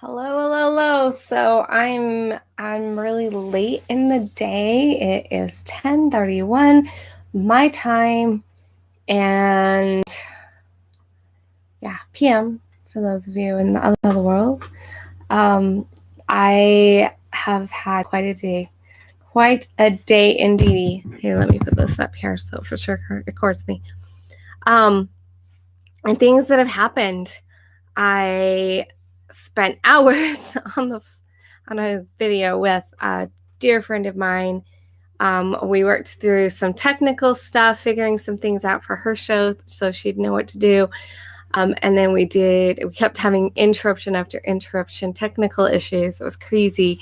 Hello, hello, hello. So I'm really late in the day. It is 10:31 my time and yeah, PM for those of you in the other world. I have had quite a day. Quite a day indeed. Hey, let me put this up here so for sure it records me. And things that have happened. I spent hours on a video with a dear friend of mine. We worked through some technical stuff, figuring some things out for her show so she'd know what to do. And then we kept having interruption after interruption, technical issues. It was crazy.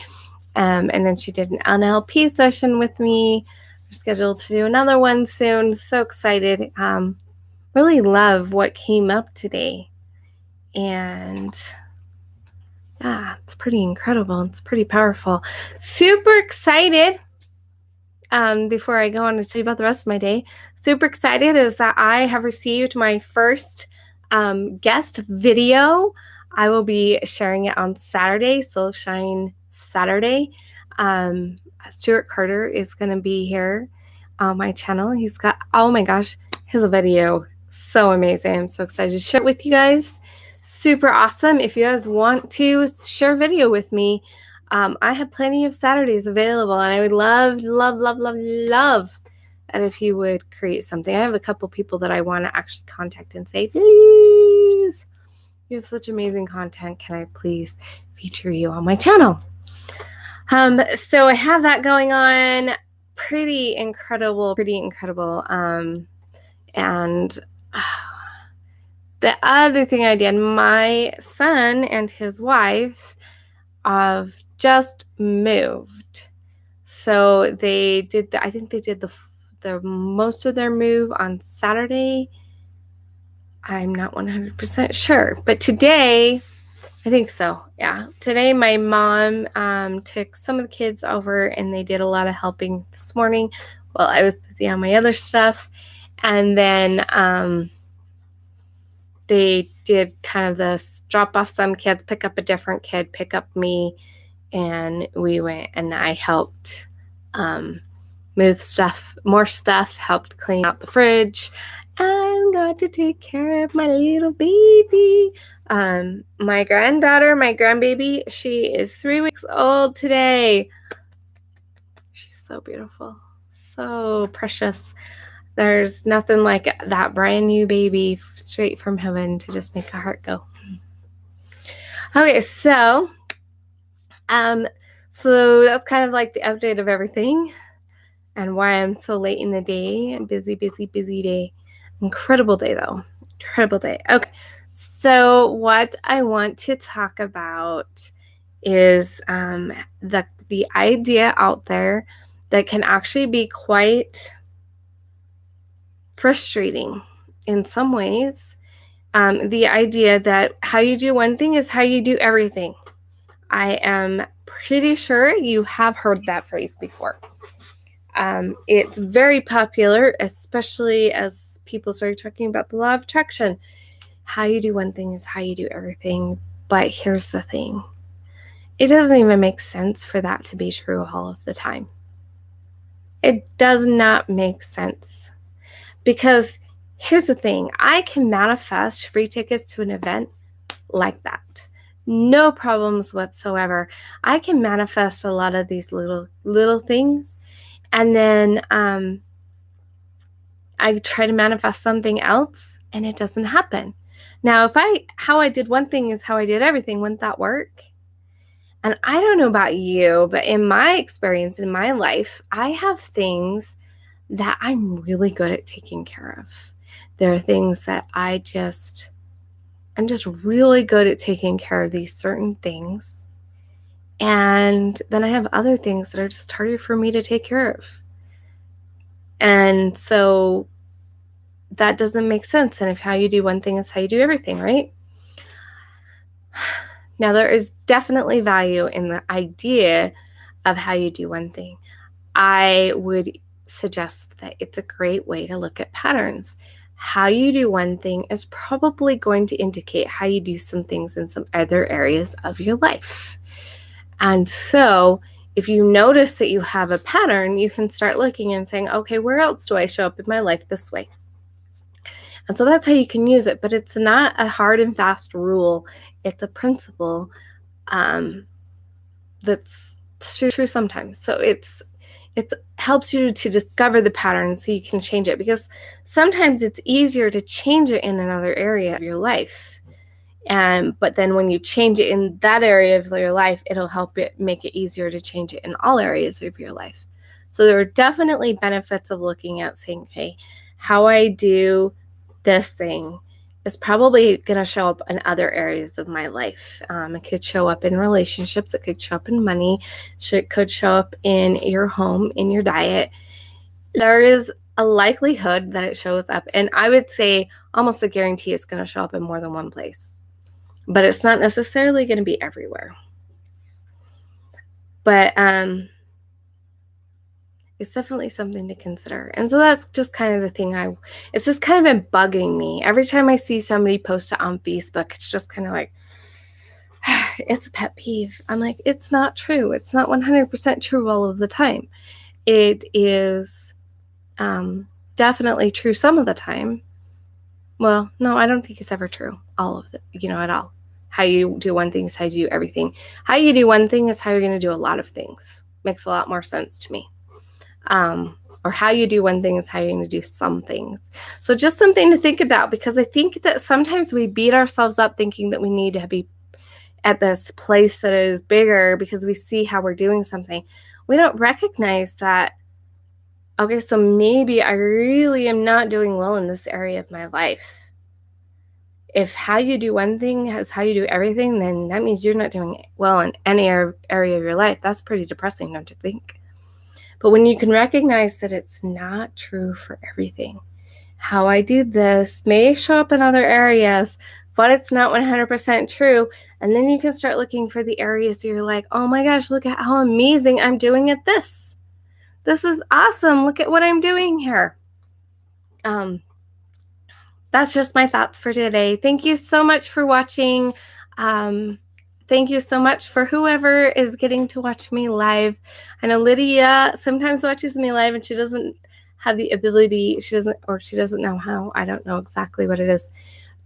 And then she did an NLP session with me. We're scheduled to do another one soon. So excited. Really love what came up today. And yeah, it's pretty incredible. It's pretty powerful. Super excited. Before I go on to tell you about the rest of my day, super excited is that I have received my first guest video. I will be sharing it on Saturday, Soul Shine Saturday. Stuart Carter is going to be here on my channel. He's got, oh my gosh, his video. So amazing. I'm so excited to share it with you guys. Super awesome. If you guys want to share video with me, I have plenty of Saturdays available, and I would love that if you would create something. I have a couple people that I want to actually contact and say, please, you have such amazing content. Can I please feature you on my channel? So I have that going on. Pretty incredible. And the other thing I did, my son and his wife have just moved. So they did I think they did the most of their move on Saturday. I'm not 100% sure, but today, I think so. Yeah. Today my mom took some of the kids over and they did a lot of helping this morning while I was busy on my other stuff. And then they did kind of this drop off some kids, pick up a different kid, pick up me, and we went and I helped move more stuff, helped clean out the fridge, and got to take care of my little baby. My granddaughter, my grandbaby, she is 3 weeks old today. She's so beautiful, so precious. There's nothing like that brand new baby straight from heaven to just make a heart go. Okay, so that's kind of like the update of everything and why I'm so late in the day. Busy day. Incredible day though. Incredible day. Okay, so what I want to talk about is the idea out there that can actually be quite frustrating in some ways. The idea that how you do one thing is how you do everything. I am pretty sure you have heard that phrase before. It's very popular, especially as people started talking about the law of attraction. How you do one thing is how you do everything. But here's the thing. It doesn't even make sense for that to be true all of the time. It does not make sense. Because here's the thing, I can manifest free tickets to an event like that. No problems whatsoever. I can manifest a lot of these little things. And then I try to manifest something else and it doesn't happen. Now, how I did one thing is how I did everything, wouldn't that work? And I don't know about you, but in my experience, in my life, I have things that I'm really good at taking care of. There are things that I'm just really good at taking care of these certain things. And then I have other things that are just harder for me to take care of. And so that doesn't make sense. And if how you do one thing is how you do everything, right? Now, there is definitely value in the idea of how you do one thing. I would suggest that it's a great way to look at patterns. how you do one thing is probably going to indicate how you do some things in some other areas of your life. And so if you notice that you have a pattern, you can start looking and saying, okay, where else do I show up in my life this way? And so that's how you can use it. But it's not a hard and fast rule. It's a principle that's true sometimes. So it helps you to discover the pattern so you can change it, because sometimes it's easier to change it in another area of your life. But then when you change it in that area of your life, it'll help it make it easier to change it in all areas of your life. So there are definitely benefits of looking at saying, okay, how I do this thing is probably going to show up in other areas of my life. It could show up in relationships. It could show up in money. It could show up in your home, in your diet. There is a likelihood that it shows up. And I would say almost a guarantee it's going to show up in more than one place. But it's not necessarily going to be everywhere. But it's definitely something to consider. And so that's just kind of the thing it's just kind of been bugging me. Every time I see somebody post it on Facebook, it's just kind of like, it's a pet peeve. I'm like, it's not true. It's not 100% true all of the time. It is definitely true some of the time. Well, no, I don't think it's ever true. All of it, at all. How you do one thing is how you do everything. How you do one thing is how you're going to do a lot of things. Makes a lot more sense to me. Or how you do one thing is how you're going to do some things. So just something to think about, because I think that sometimes we beat ourselves up thinking that we need to be at this place that is bigger because we see how we're doing something. We don't recognize that, okay, so maybe I really am not doing well in this area of my life. If how you do one thing is how you do everything, then that means you're not doing well in any area of your life. That's pretty depressing, don't you think? But when you can recognize that it's not true for everything, how I do this may show up in other areas, but it's not 100% true. And then you can start looking for the areas you're like, oh my gosh, look at how amazing I'm doing at this. This is awesome. Look at what I'm doing here. That's just my thoughts for today. Thank you so much for watching. Thank you so much for whoever is getting to watch me live. I know Lydia sometimes watches me live and she doesn't have the ability, she doesn't know how, I don't know exactly what it is,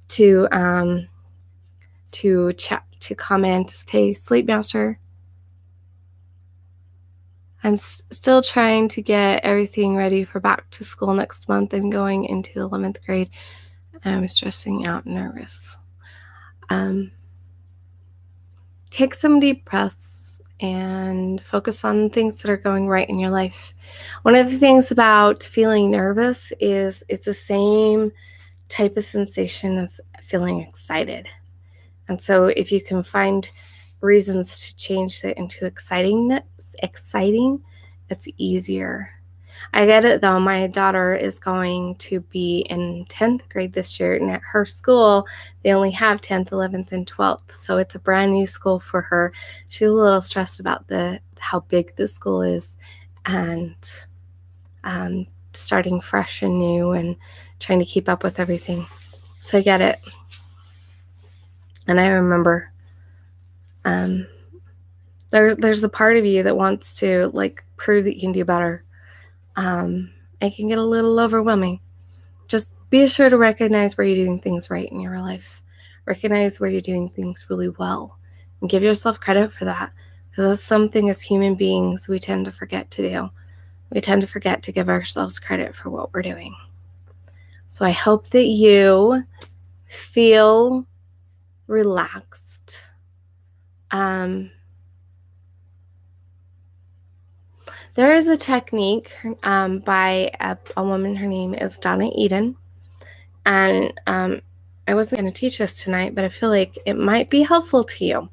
to chat, to comment, to say, Sleep Master. I'm still trying to get everything ready for back to school next month. I'm going into the 11th grade and I'm stressing out and nervous. Take some deep breaths and focus on things that are going right in your life. One of the things about feeling nervous is it's the same type of sensation as feeling excited. And so if you can find reasons to change it into exciting, it's easier. I get it though. My daughter is going to be in 10th grade this year, and at her school, they only have 10th, 11th, and 12th. So it's a brand new school for her. She's a little stressed about how big the school is, and starting fresh and new and trying to keep up with everything. So I get it. And I remember there's a part of you that wants to prove that you can do better. It can get a little overwhelming. Just be sure to recognize where you're doing things right in your life. Recognize where you're doing things really well and give yourself credit for that, because that's something as human beings we tend to forget to do. We tend to forget to give ourselves credit for what we're doing. So I hope that you feel relaxed. There is a technique by a woman, her name is Donna Eden, and I wasn't going to teach this tonight, but I feel like it might be helpful to you.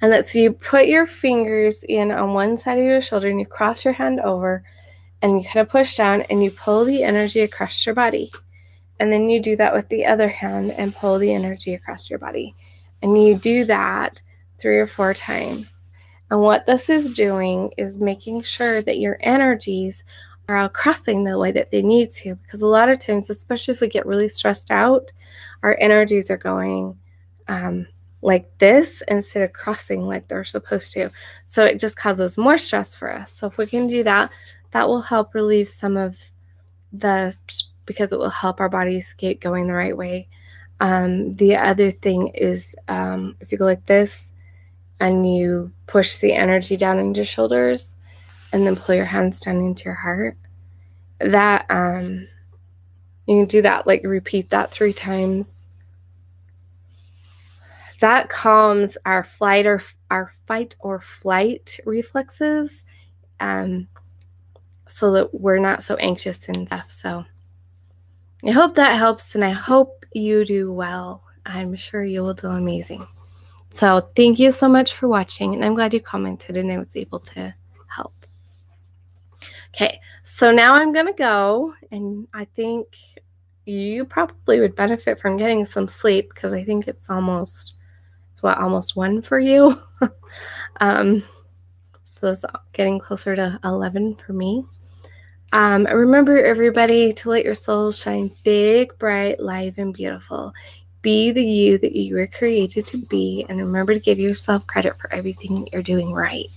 And that's, you put your fingers in on one side of your shoulder and you cross your hand over and you kind of push down and you pull the energy across your body. And then you do that with the other hand and pull the energy across your body. And you do that 3 or 4 times. And what this is doing is making sure that your energies are crossing the way that they need to, because a lot of times, especially if we get really stressed out, our energies are going like this instead of crossing like they're supposed to. So it just causes more stress for us. So if we can do that, that will help relieve some of because it will help our bodies get going the right way. The other thing is if you go like this and you push the energy down into your shoulders and then pull your hands down into your heart, that you can do that, like repeat that 3 times. That calms our fight or flight reflexes, so that we're not so anxious and stuff. So I hope that helps, and I hope you do well. I'm sure you will do amazing. So thank you so much for watching, and I'm glad you commented and I was able to help. Okay, so now I'm gonna go, and I think you probably would benefit from getting some sleep, because I think it's almost 1 for you. So it's getting closer to 11 for me. Remember, everybody, to let your soul shine big, bright, live, and beautiful. Be the you that you were created to be, and remember to give yourself credit for everything you're doing right.